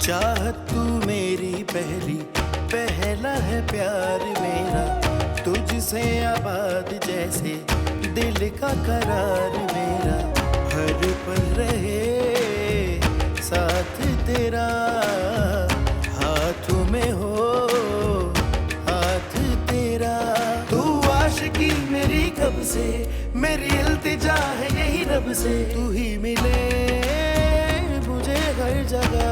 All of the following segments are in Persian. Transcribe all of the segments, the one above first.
चाहत तू मेरी पहली, पहला है प्यार मेरा, तुझसे आबाद जैसे दिल का करार मेरा, हर पल रहे साथ तेरा, हाथों में हो हाथ तेरा। तू आशिकी मेरी कब से, मेरी इल्तिजा है यही रब से, तू ही मिले मुझे हर जगह,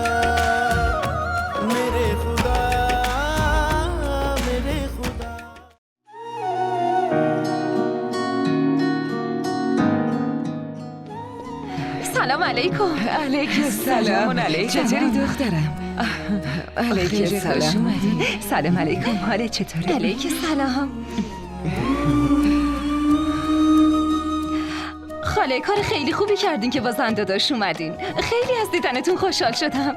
मेरे खुदा मेरे खुदा। سلام علیکم. علیکم سلام. چطوری دخترم؟ علیکم سلام. سلام علیکم. حالت چطوره؟ علیکم سلام. خاله کار خیلی خوبی کردین که با زن داداش اومدین. خیلی از دیدنتون خوشحال شدم.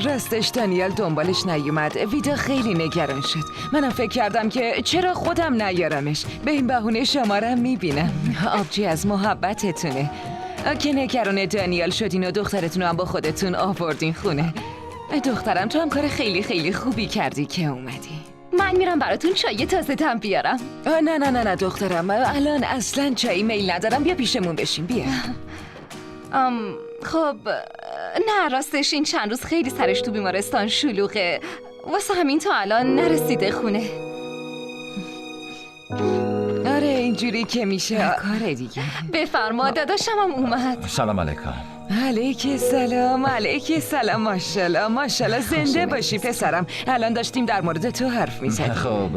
راستش دانیال دنبالش نیومد. ویدا خیلی نگران شد. منم فکر کردم که چرا خودم نیارمش. به این بهونه شمارم میبینم. آبجی از محبتتونه که نگران دانیال شدین و دخترتون رو هم با خودتون آوردین خونه. دخترم تو هم کار خیلی خیلی خوبی کردی که اومدی. من میرم براتون چای تازه دم بیارم. نه دخترم، الان اصلا چایی میل ندارم. بیا پیشمون بشین. بیا. خب نه راستش این چند روز خیلی سرش تو بیمارستان شلوغه، واسه همین تا الان نرسیده خونه. آره اینجوری که میشه کار دیگه. بفرما داداشم هم اومد. سلام علیکم. علیک سلام. علیک سلام. ماشاءالله ماشاءالله. زنده باشی پسرم. الان داشتیم در مورد تو حرف میزدیم. خب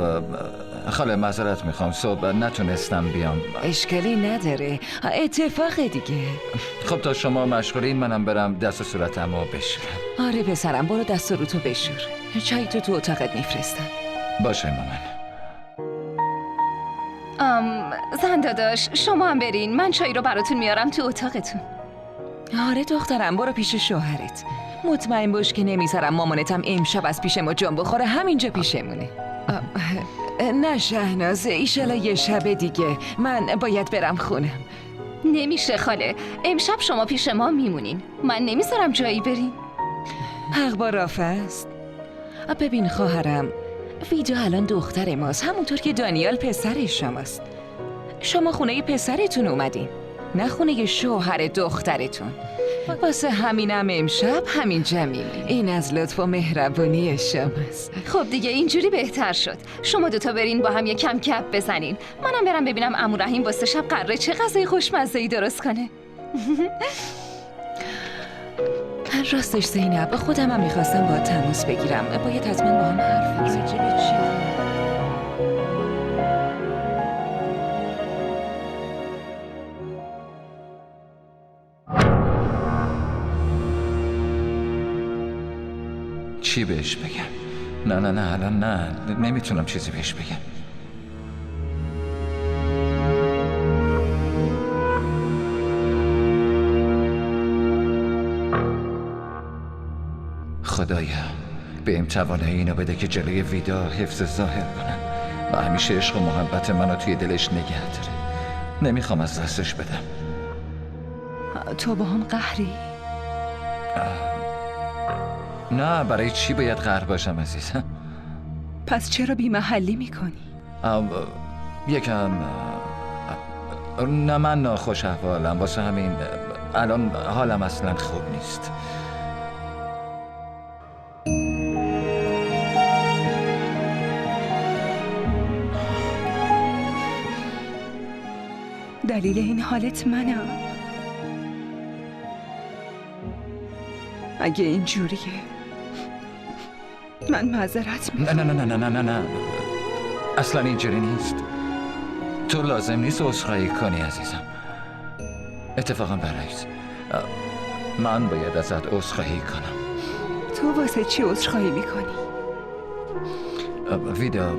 خاله معذرت میخوام، صبح نتونستم بیام. اشکالی نداره، اتفاق دیگه. خب تا شما مشغولین منم برم دست و صورتمو بشورم. آره پسرم برو دست و روتو بشور. چای تو اتاقت میفرستم. باشه مامان. زن داداش شما هم برین، من چای رو براتون میارم تو اتاقتون. آره دخترم برو پیش شوهرت. مطمئن باش که نمیذارم مامانتم امشب از پیش ما جان بخوره، همینجا پیشمونه. نه شهناز، ایشالا یه شب دیگه. من باید برم خونم. نمیشه خاله، امشب شما پیش ما میمونین، من نمیذارم جایی برین. حق با رافع است. ببین خواهرم، ویدا الان دختر ماست، همونطور که دانیال پسر شماست. شما خونه پسرتون اومدین، نه خونه شوهر دخترتون. واسه همینم امشب همینجا میمونیم. این از لطف و مهربونی شماست. خب دیگه اینجوری بهتر شد. شما دوتا برین با هم یه کم گپ بزنین، منم برم ببینم عمو رحیم واسه شب قراره چه غذای خوشمزه‌ای درست کنه. راستش زینب، خودم هم میخواستم با تماس بگیرم. باید حتما با هم حرف بزنیم. چی بهش بگم؟ نه الان نه، نمیتونم چیزی بهش بگم. خدایا بهم توانایی اینو بده که جلوی ویدا حفظ ظاهر کنم و همیشه عشق و محبت منو توی دلش نگه داره. نمیخوام از دستش بدم. تو با هم قهری؟ نه، برای چی باید قهر باشم عزیزم؟ پس چرا بی‌محلی میکنی؟ یکم نه، من ناخوش احوالم، واسه همین الان حالم اصلا خوب نیست. دلیل این حالت منم. اگه اینجوریه من معذرت میخوام. نه اصلا اینجوری نیست. تو لازم نیست عذرخواهی کنی عزیزم. اتفاقا برعکس، من باید ازت عذرخواهی کنم. تو واسه چی عذرخواهی میکنی؟ ویدا،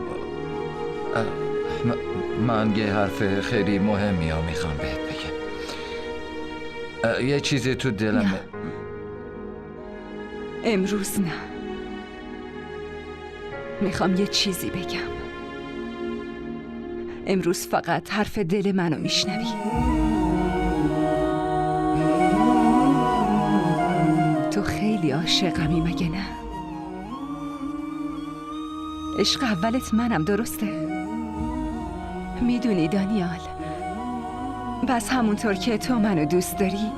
من یه حرف خیلی مهمی رو میخوام بهت بگم. یه چیزی تو دلم نه. امروز نه. میخوام یه چیزی بگم. امروز فقط حرف دل منو میشنوی. تو خیلی خیلی عاشقمی مگه نه؟ عشق اولت منم، درسته؟ میدونی دانیال، بس همونطور که تو منو دوست داری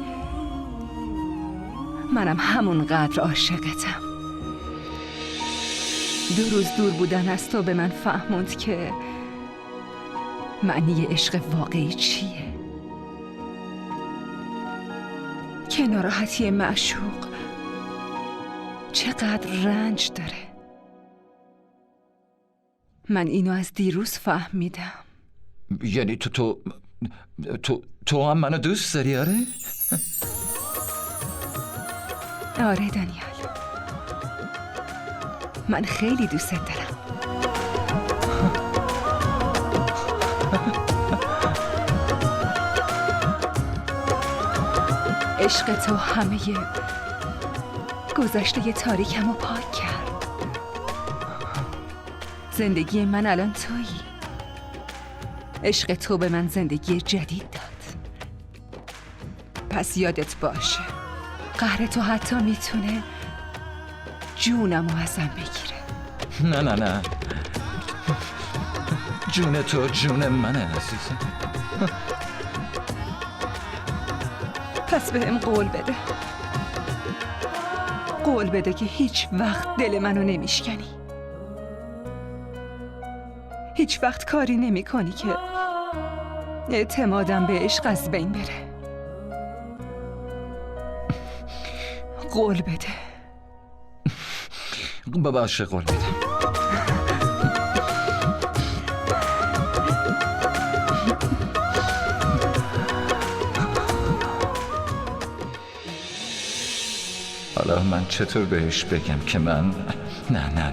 منم همونقدر عاشقتم. 2 روز دور بودن از تو به من فهموند که معنی عشق واقعی چیه، که ناراحتی معشوق چقدر رنج داره. من اینو از دیروز فهمیدم. یعنی تو هم منو دوست داری؟ آره؟ آره دانیال، من خیلی دوست دارم. عشق تو همه گذشته تاریکم رو پاک کرد. زندگی من الان تویی. عشق تو به من زندگی جدید داد. پس یادت باشه قهر تو حتی میتونه جونمو ازم بگیره. نه جون تو جون منه عزیزم. پس بهم قول بده. قول بده که هیچ وقت دل منو نمیشکنی. هیچ وقت کاری نمی کنی که اعتمادم به عشق از بین بره. قول بده. باشه قول بدم. حالا من چطور بهش بگم که من نه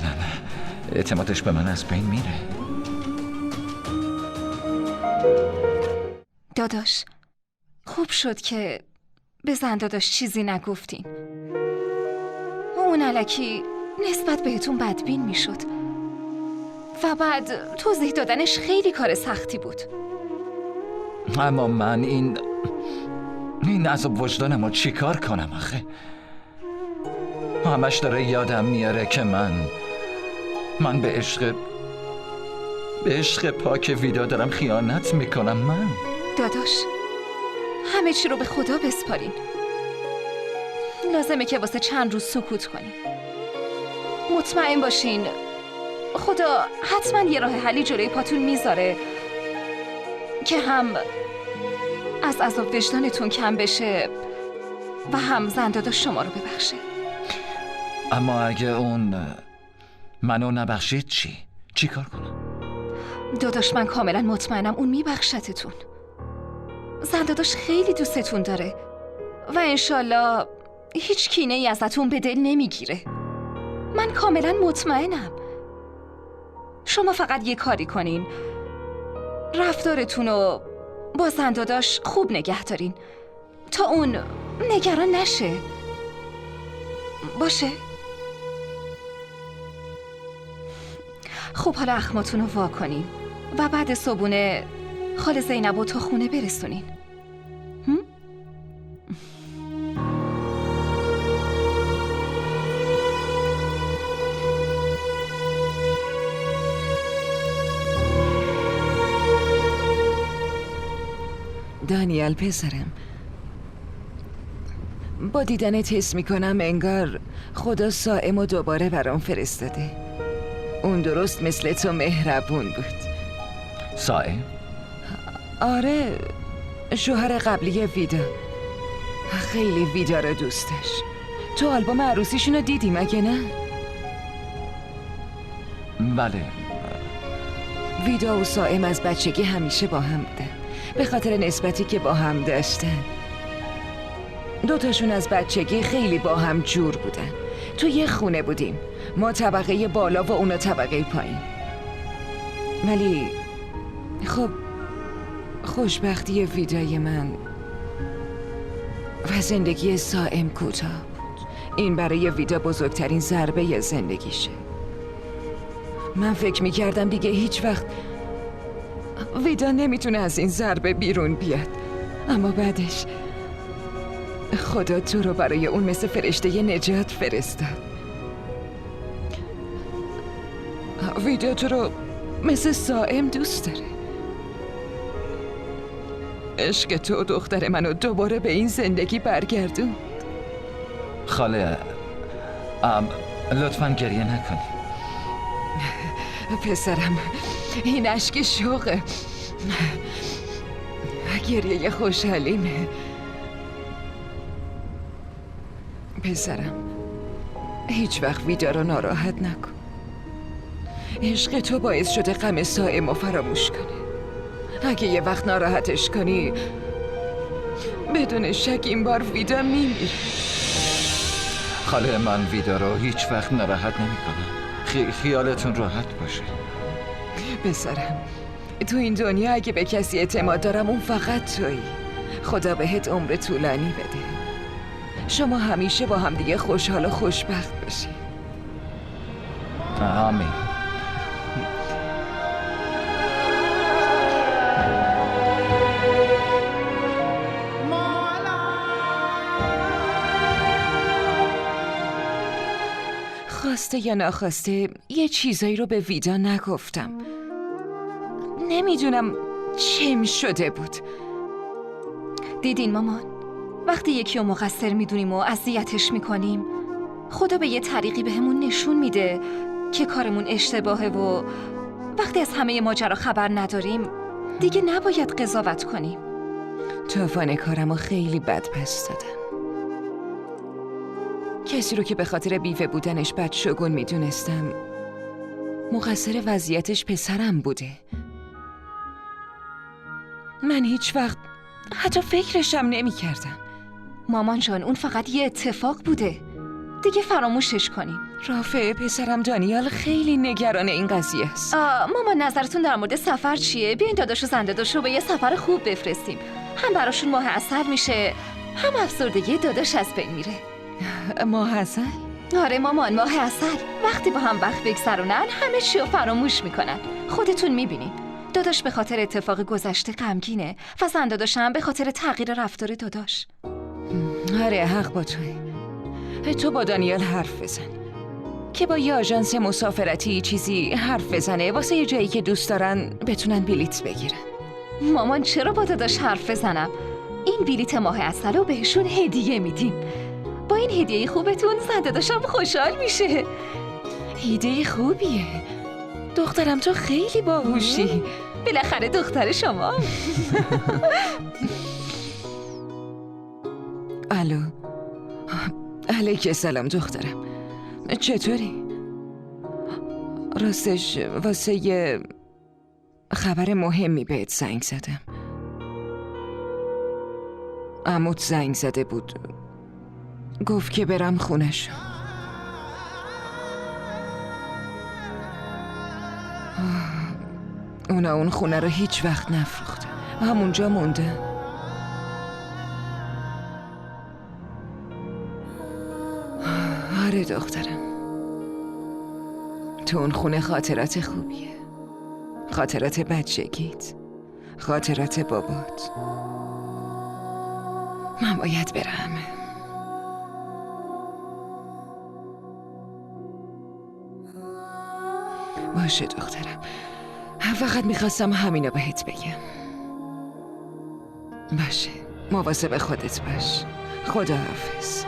اعتمادش به من از بین میره. داداش، خوب شد که به زن داداش چیزی نگفتین. اون الکی نسبت بهتون بدبین میشد و بعد توضیح دادنش خیلی کار سختی بود. اما من این عذاب وجدانمو چی کار کنم آخه؟ همش داره یادم میاره که من به عشق پاک ویدا دارم خیانت میکنم. من داداش، همه چی رو به خدا بسپارین. لازمه که واسه چند روز سکوت کنین. مطمئن باشین خدا حتما یه راه حلی جلوی پاتون میذاره که هم از عذاب وجدانتون کم بشه و هم زن داداش شما رو ببخشه. اما اگه اون منو نبخشید چی کار کنم؟ داداش، من کاملا مطمئنم اون میبخشتتون. زن داداش خیلی دوستتون داره و انشالله هیچ کینه ای ازتون به دل نمیگیره. من کاملا مطمئنم. شما فقط یه کاری کنین، رفتارتون رو با زن داداش خوب نگه دارین تا اون نگران نشه. باشه؟ خب حالا اخماتون رو وا کنین و بعد صبحونه خاله زینب رو تا خونه برسونین. دانیال پسرم، با دیدنت حس میکنم انگار خدا سائمو دوباره برام فرستاده. اون درست مثل تو مهربون بود. سائم؟ آره، شوهر قبلی ویدا. خیلی ویدا رو دوست داشت. تو آلبوم عروسیشون رو دیدی مگه نه؟ بله. ویدا و سائم از بچگی همیشه با هم بودن، به خاطر نسبتی که با هم داشتن. دوتاشون از بچگی خیلی با هم جور بودن. تو یه خونه بودیم، ما طبقه بالا و اونا طبقه پایین. ولی خب خوشبختی ویدای من و زندگی سائم کوتاه بود. این برای ویدا بزرگترین ضربه زندگیشه. من فکر میکردم دیگه هیچ وقت ویدا نمیتونه از این ضربه بیرون بیاد، اما بعدش خدا تو رو برای اون مثل فرشته نجات فرستاد. ویدا تو رو مثل سائم دوست داره. عشق تو دختر منو دوباره به این زندگی برگردون. خاله لطفاً گریه نکنی. پسرم این اشک شوقه، گریه خوشحالیمه. پسرم هیچ وقت ویدا رو ناراحت نکن. عشق تو باعث شده غم سائم رو فراموش کنه. اگه یه وقت ناراحتش کنی بدون شک این بار ویدا میمیره. خاله من ویدا رو هیچ وقت ناراحت نمی کنم. خیالتون راحت باشه. پسرم تو این دنیا اگه به کسی اعتماد دارم اون فقط تویی. خدا بهت عمر طولانی بده. شما همیشه با هم دیگه خوشحال و خوشبخت باشید. آمین. خواسته یا ناخواسته یه چیزایی رو به ویدا نگفتم. نمیدونم چم شده بود. دیدین مامان، وقتی یکی رو مقصر میدونیم و اذیتش میکنیم خدا به یه طریقی بهمون نشون میده که کارمون اشتباهه و وقتی از همه ماجرا خبر نداریم دیگه نباید قضاوت کنیم. توفان کارمو خیلی بد پس دادم. کسی رو که به خاطر بیوه بودنش بدشگون میدونستم مقصر وضعیتش پسرم بوده. من هیچ وقت حتی فکرشم نمی کردم. مامان جان اون فقط یه اتفاق بوده، دیگه فراموشش کنیم. رافع پسرم دانیال خیلی نگران این قضیه است. مامان نظرتون در مورد سفر چیه؟ بیاین داداش و زنداداش رو به یه سفر خوب بفرستیم. هم براشون ماه عسل میشه هم افسردگی داداش از بین میره. ماه عسل؟ آره مامان، ماه عسل. وقتی با هم وقت بگذرونن همه چی رو فراموش میکنن. خودتون میبینین داداش به خاطر اتفاق گذشته غمگینه و زنداداش هم به خاطر تغییر رفتار داداش. آره حق با توی. تو با دانیال حرف بزن که با یه آژانس مسافرتی چیزی حرف بزنه واسه یه جایی که دوست دارن بتونن بلیت بگیرن. مامان چرا با داداش حرف بزنم؟ این بلیت ماه عسل رو بهشون هدیه میدیم. با این هدیه خوبتون زنداداشم خوشحال میشه. ایده خوبیه. دخترم تو خیلی باهوشی. بالاخره دختر شما. الو. علیک سلام دخترم. چطوری؟ راستش واسه یه خبر مهمی بهت زنگ زدم. عموت زنگ زده بود، گفت که برم خونش. اونا اون خونه رو هیچ وقت نفروختن، همونجا مونده. آره دخترم، تو اون خونه خاطرات خوبیه، خاطرات بچگیت، خاطرات بابات. من باید برم. باشه دخترم، فقط میخواستم همینو بهت بگم. باشه، مواظب خودت باش. خداحافظ.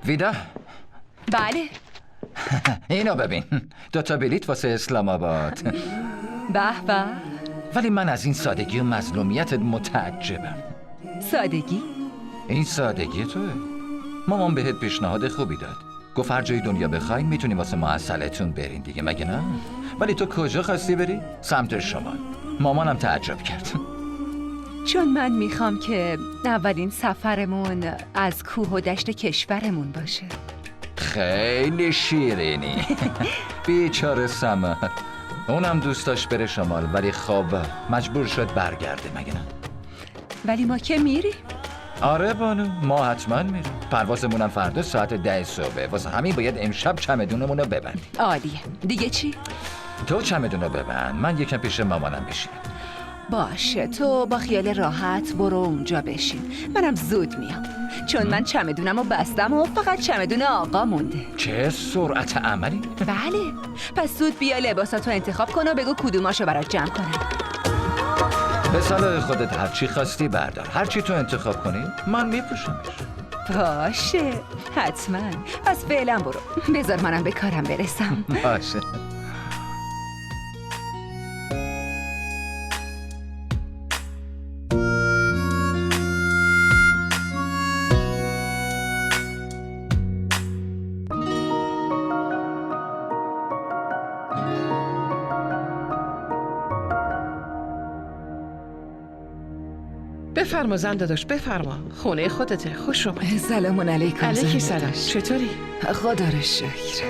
ویدا؟ بله. اینو ببین، 2 بلیت واسه اسلام آباد. به به. ولی من از این سادگی و مظلومیتت متعجبم. سادگی؟ این سادگی توه. مامان بهت پیشنهاد خوبی داد، گفت هر جای دنیا بخواین میتونی واسه ما عسلتون برین دیگه، مگه نه؟ ولی تو کجا خواستی بری؟ سمت شمال. مامانم تعجب کرد. چون من میخوام که اولین سفرمون از کوه و دشت کشورمون باشه. خیلی شیرینی. بیچاره سمر، اونم دوست داشت بره شمال ولی خب مجبور شد برگرده، مگه نه؟ ولی ما که میریم. آره بانو، ما حتما میریم. پروازمونم فردا ساعت 10 صبح. واسه همین باید امشب چمدونمون رو ببندیم. عالیه. دیگه چی؟ تو چمدون رو ببند، من یکم پیش مامانم بشینم. باشه، تو با خیال راحت برو اونجا بشین. منم زود میام، چون من چمدونم رو بستم و فقط چمدون آقا مونده. چه سرعت عملی؟ بله. پس زود بیا لباساتو انتخاب کن و بگو کدوماشو برات جمع کنم. به صلاح خودت هرچی خواستی بردار. هرچی تو انتخاب کنی من میپوشمش. باشه، حتما. پس فعلا برو، بذار منم به کارم برسم. باشه. بفرما زن داداش، بفرما. خونه خودته. خوش اومدی. سلام علیکم. علیکی زن سلام. داداش. چطوری؟ خدا رو شکر.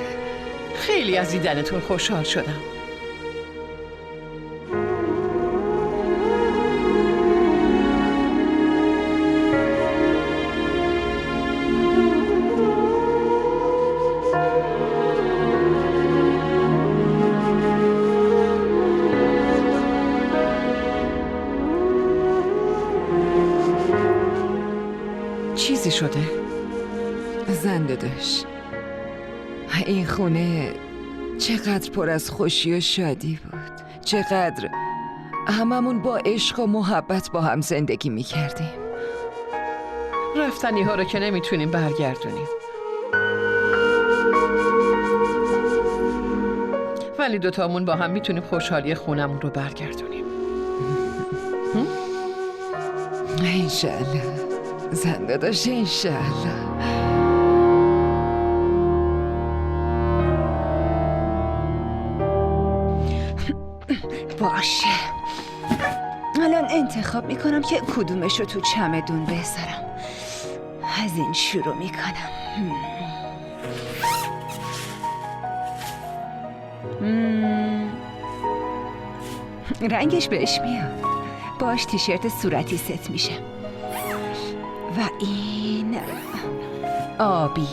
خیلی از دیدنتون خوشحال شدم. چیزی شده؟ زن داداش، این خونه چقدر پر از خوشی و شادی بود. چقدر هممون با عشق و محبت با هم زندگی میکردیم. رفتنی ها رو که نمیتونیم برگردونیم، ولی دوتامون با هم میتونیم خوشحالی خونمون رو برگردونیم. انشالله زن داداش، انشالله. باشه، الان انتخاب میکنم که کدومشو تو چمدون بذارم. از این شروع میکنم. رنگش بهش میاد. باش تیشرت صورتی ست میشه. و این آبی.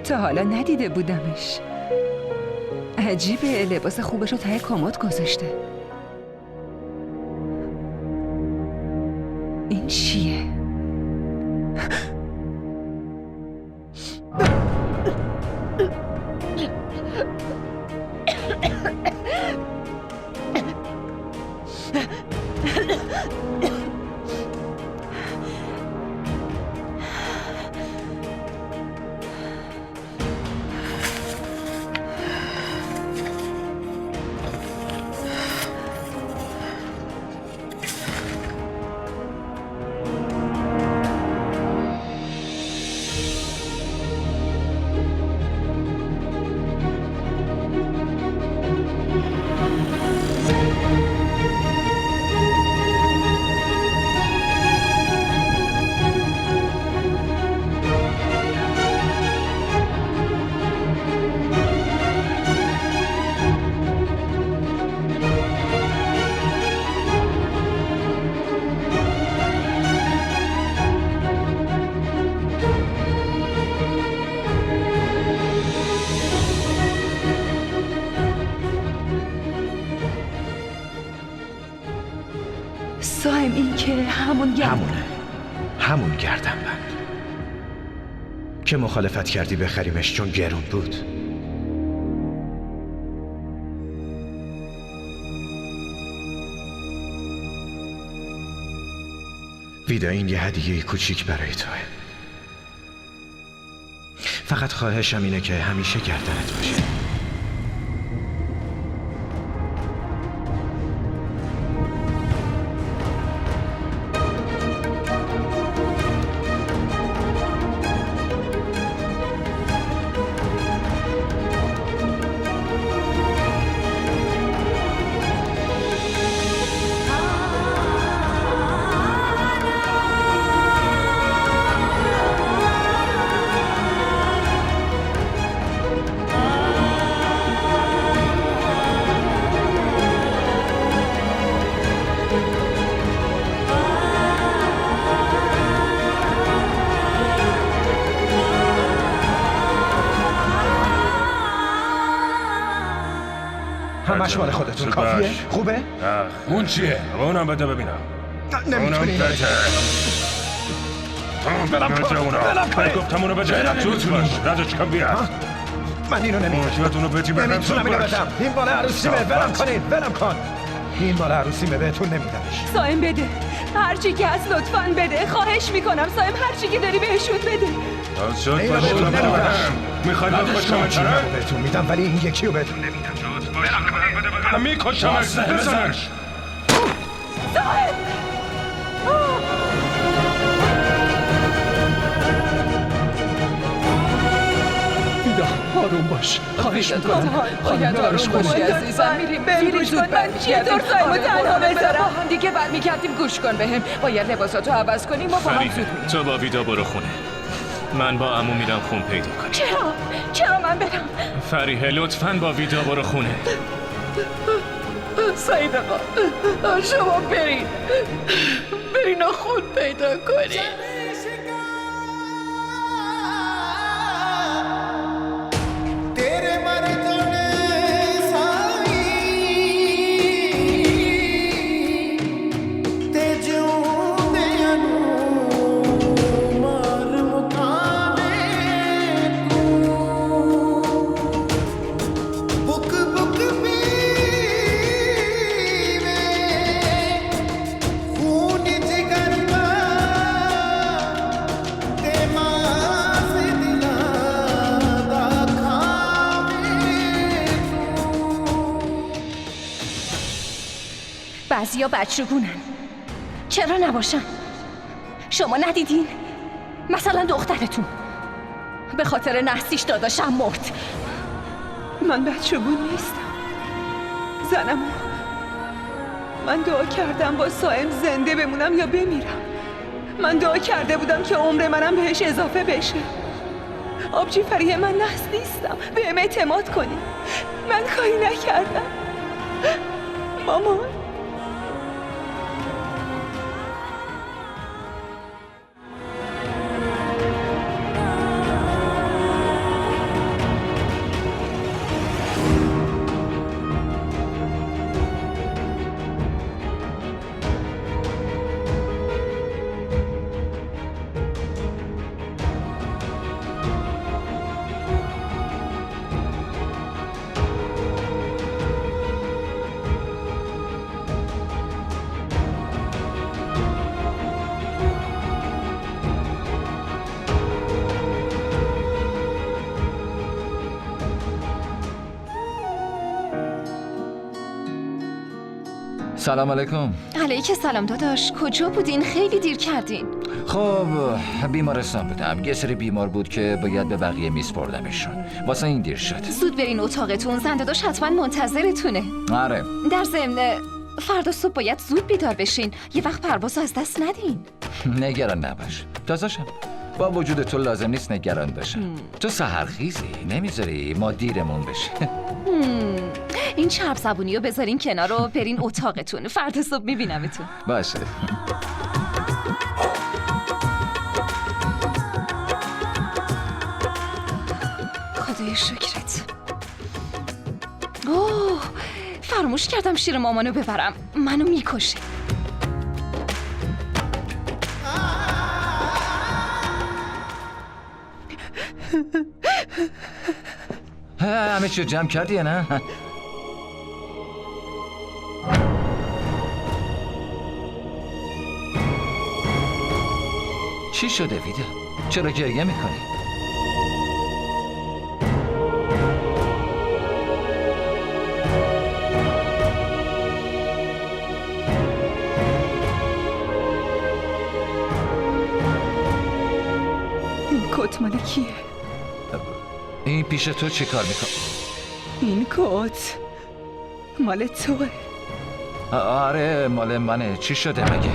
تا حالا ندیده بودمش. عجیبه، لباس خوبش رو ته کمد گذاشته. این چیه؟ سایم، این که همونه همون گردنبند که مخالفت کردی بخریمش چون گرون بود. ویدا، این یه هدیه کوچیک برای توه. فقط خواهشم اینه که همیشه گردنت باشه. همش مال خودتون کافیه؟ خوبه؟ اون چیه؟ اونم بده ببینم. نمیتونی برم کنی. گفتم اونو بده. زود باش. ردش کن بیا. من اینو نمیتونم بدی برم. نمیتونم اینو بدم. این مال عروسیمه. برم کن. این مال عروسیمه بهتون نمیدمش. سایم بده. هرچی که هست لطفاً بده. خواهش میکنم سایم هرچی که داری بهشون بده. زود باش. میخوای بکشم چرا؟ بهتون میدم ولی این یکی رو بهتون نمیدم. برم میکشم. بزنش. سایم! آروم باش. خواهش میکنم. باید آروم باشی عزیزم. میریم زود برمیگردیم. سایمو تنها بذارم. با هم دیگه برمیگردیم. گوش کن بهم. باید لباساتو عوض کنیم و با هم زود میریم. تو با ویدا برو خونه. من با عمو میرم خون پیدا کنم. چرا من برم؟ فریحه لطفاً با ویدا برو خونه. سعید آقا شما برین و خون پیدا کنین. بعضیا بچگونن. چرا نباشن؟ شما ندیدین؟ مثلا دخترتون به خاطر نحسیش داداشم مرد. من بچگون نیستم. زنمو من دعا کردم با سایم زنده بمونم یا بمیرم. من دعا کرده بودم که عمر منم بهش اضافه بشه. آبجی فریه من نحس نیستم. بهم اعتماد کنی. من کاری نکردم. مامان سلام علیکم. علیک سلام داداش. کجا بودین؟ خیلی دیر کردین. خب بیمارستان بودم. یه سری بیمار بود که باید به بقیه میسپردمشون. واسه این دیر شد. زود برین اتاقتون. زن داداش حتما منتظرتونه. آره. در ضمن فردا صبح باید زود بیدار بشین. یه وقت پروازو از دست ندین. نگران نباش. تازه‌شم. با وجود تو لازم نیست نگران باشم. تو سحرخیزی. نمیذاری ما دیرمون بشه. این چرب زبونی رو بذارین کنار و برین اتاقتون. فردا صبح میبینمتون. باشه. خدای شکرت. اوه فراموش کردم شیر مامانو ببرم. منو میکشه. همه چی جمع کردی یا نه؟ چی شده ویدا؟ چرا گریه میکنی؟ این کت مال کیه؟ این پیش تو چی کار میکن؟ این کت مال توه. آره مال منه. چی شده مگه؟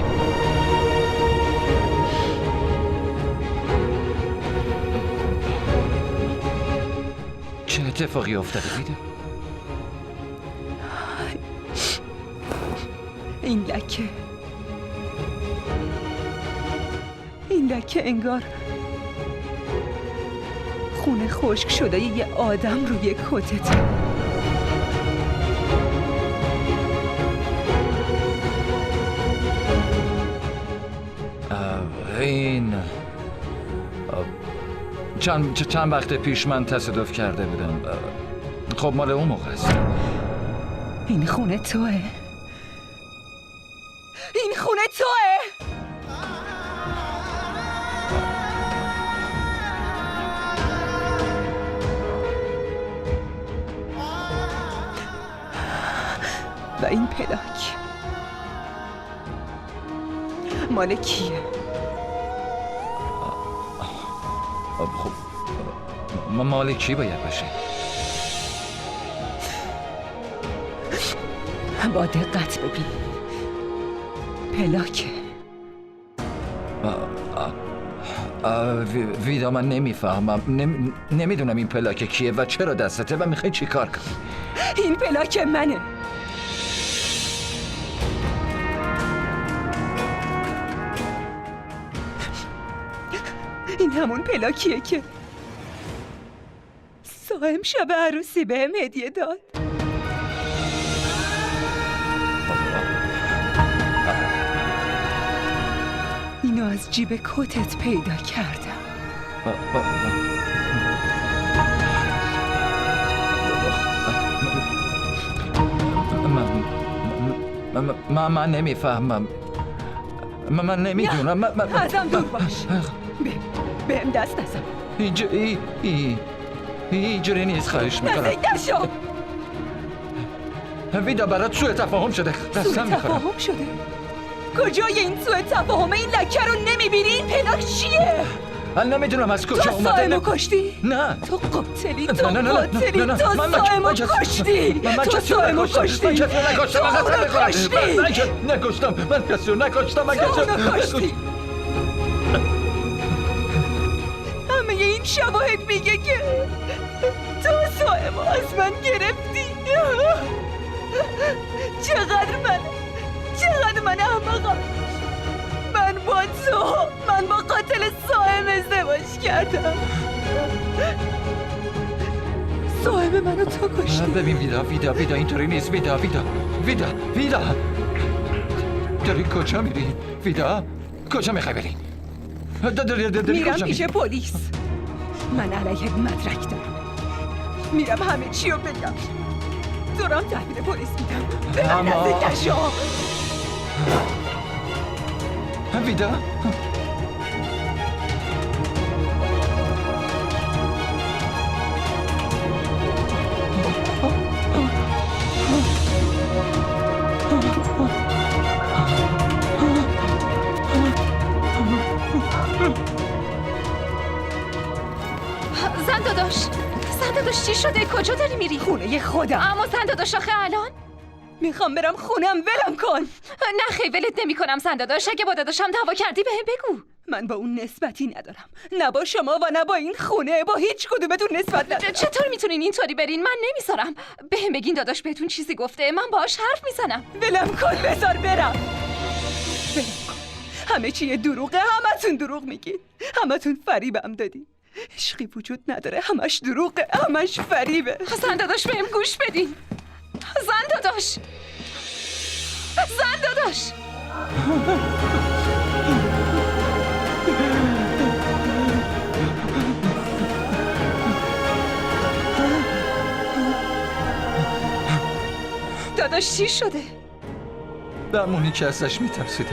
چه اتفاقی افتاده ویدا؟ این لکه انگار خون خشک شده یه آدم روی کتته. چند وقت پیش من تصادف کرده بودم. خب مال اون موقع است. این خونه توه. این خونه توه. و این پلاک مال کیه؟ خب مال کی باید باشه؟ با دقت ببین. پلاکه. ویدا من نمیفهمم. نمیدونم این پلاک کیه و چرا دستته و میخوای چی کار کنی؟ این پلاک منه. این همون پلاکیه که ساهم شب عروسی بهم هدیه داد. اینو از جیب کتت پیدا کردم. من نمیفهمم. من نمیدونم. ازم دور باش. بهم دست نزن. اینجوری نیست، خواهش میکنم. نزدیک نشو. ویدا برات سوء تفاهم شده. سوء تفاهم شده؟ کجای این سوء تفاهم؟ این لکه رو نمیبینی؟ این پلاک چیه؟ من نمیدونم از کجا اومده. تو سایمو کشتی؟ نه. تو قاتلی. تو قاتلی. تو سایمو کشتی. تو سایمو کشتی. من کسی نکشتم. من کسی رو نکشتم. همه این شواهد میگه که تو سایمو از من گرفتی. چقدر من احمقم. من با قاتل سایم ازدواج کردم. سایم منو تو کشتی. ببین ویدا اینطوری نیست. ویدا داری کجا میری؟ ویدا کجا میخوای بری؟ میرم پیش پلیس. من علیه مدرک دارم. میرم همه چی رو بگم. دورم تحویل پلیس میدم. به من نزدیک نشو. ویدا زنداداش چی شده؟ کجا داری میری؟ خونه خودم. اما زنداداش آخه الان میخوام برم خونم. ولم کن. نه خیلی ولت نمی کنم زنداداش. اگه با داداشم دعوا کردی بهم بگو. من با اون نسبتی ندارم. نه با شما و نه با این خونه. با هیچ کدومتون نسبت ندارم. چطور میتونین اینطوری برین؟ من نمیذارم. بهم بگین داداش بهتون چیزی گفته. من باهاش حرف میزنم. ولم کن. بذار برم. ولم کن. همه چیه دروغه. همتون دروغ میگین. همتون فریبم دادین. عشقی وجود نداره. همش دروغه. همش فریبه. زنداداش بهم گوش بدین. زنداداش داداش چی شده؟ همونی که ازش میترسیدم.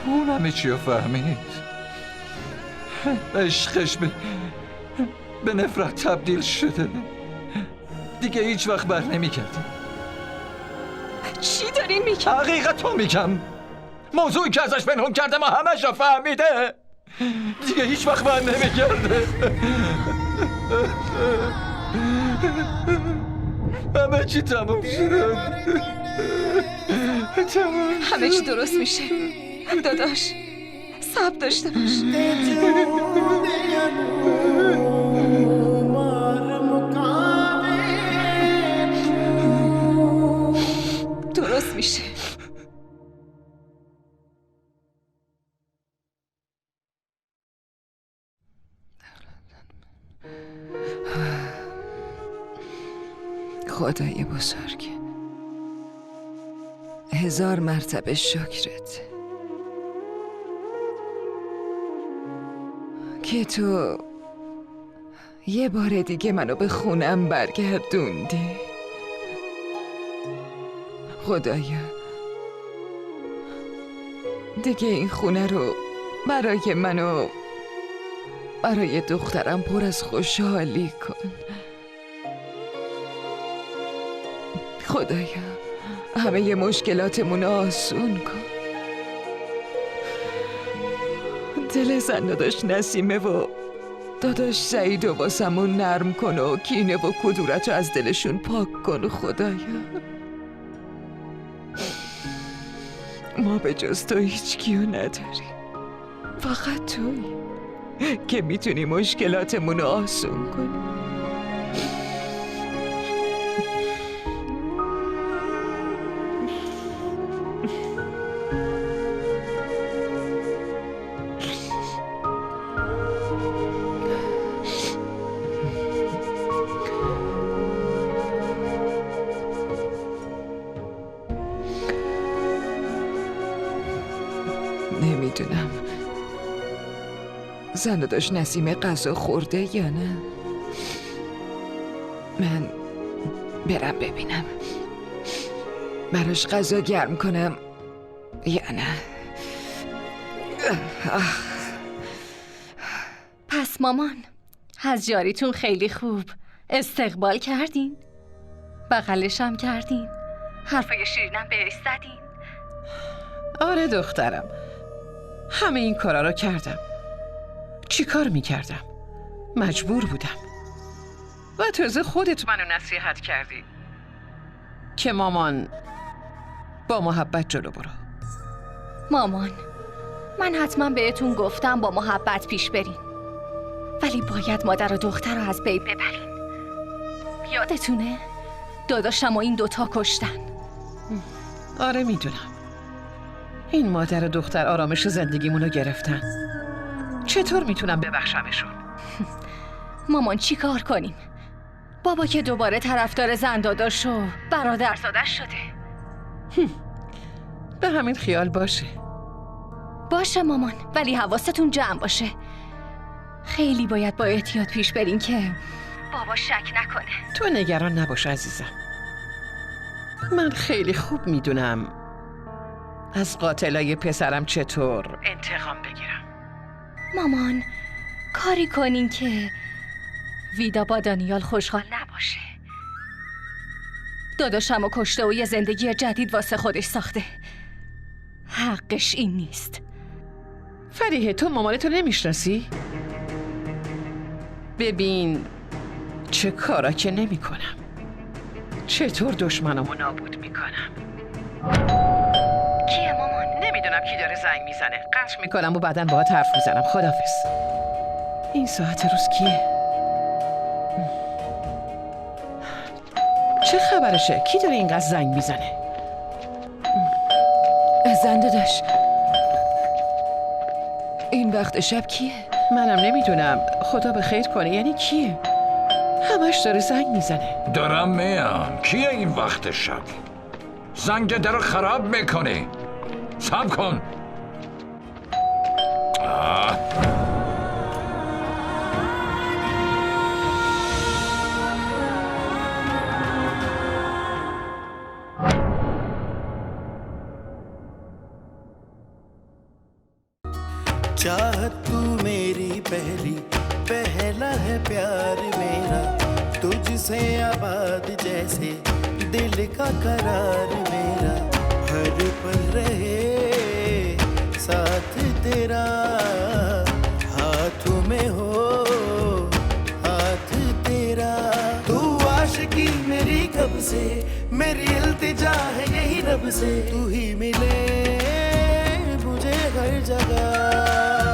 اون همه چی رو فهمید. عشقش به نفرت تبدیل شده. دیگه هیچ وقت بر نمیگرده. چی دارین میگی؟ حقیقتو میگم. موضوعی که ازش پنهون کردم و همش رو فهمیده. دیگه هیچ وقت بر نمیگرده. همه چی تموم شد. همه چی درست میشه. داداش صبر داشته باش. درست میشه. خدای بزرگ، 1000 مرتبه شکرت. که تو یه بار دیگه منو به خونم برگردوندی. خدایا دیگه این خونه رو برای من و برای دخترم پر از خوشحالی کن. خدایا همه مشکلاتمون آسون کن. دل زن داداش نسیمه و داداش سعید و واسمون نرم کن و کینه و کدورت رو از دلشون پاک کن. خدایا ما به جز تو هیچ کیو نداریم، فقط توی که میتونی مشکلاتمون رو آسون کنی. نمیدونم زن داشت نسیم غذا خورده یا نه. من برم ببینم براش غذا گرم کنم یا نه. پس مامان از یاریتون خیلی خوب استقبال کردین، بغلشم کردین، حرفای شیرینم بهش زدین. آره دخترم، همه این کارا رو کردم. چی کار میکردم؟ مجبور بودم. و تازه خودت منو نصیحت کردی که مامان با محبت جلو برو. مامان من حتما بهتون گفتم با محبت پیش برین، ولی باید مادر و دختر رو از بین ببرین. یادتونه؟ داداشم و این دوتا کشتن. آره میدونم. این مادر و دختر آرامش زندگیمونو گرفتن. چطور میتونم ببخشمشون؟ مامان چی کار کنیم؟ بابا که دوباره طرفدار زن داداش و برادرزادش شده. به همین خیال باشه. باشه مامان، ولی حواستون جمع باشه. خیلی باید با احتیاط پیش برین که بابا شک نکنه. تو نگران نباش عزیزم. من خیلی خوب میدونم از قاتلای پسرم چطور انتقام بگیرم. مامان کاری کنین که ویدا با دانیال خوشحال نباشه. داداشم و کشته و یه زندگی جدید واسه خودش ساخته. حقش این نیست. فریحه تو مامانتو نمیشناسی؟ ببین چه کارا که نمی کنم، چطور دشمنمو نابود میکنم. کیه مامان؟ نمیدونم کی داره زنگ میزنه. قطع میکنم و بعدن باهات حرف میزنم. خداحافظ. این ساعت روز کیه؟ چه خبرشه؟ کی داره اینقدر زنگ میزنه؟ زن داداش این وقت شب کیه؟ منم نمیدونم. خدا به خیر کنه. یعنی کیه؟ همش داره زنگ میزنه. دارم میام. کیه این وقت شب؟ زنگ در رو خراب میکنی. صبر کن. चाहत तू मेरी पहला है प्यार मेरा, तुझसे आबाद जैसे दिल का करार मेरा, हर पल रहे साथ तेरा, हाथों में हो हाथ तेरा। तू आशिकी मेरी कब से, मेरी इल्तिजा है यही रब से, तू ही मिले मुझे हर जगह।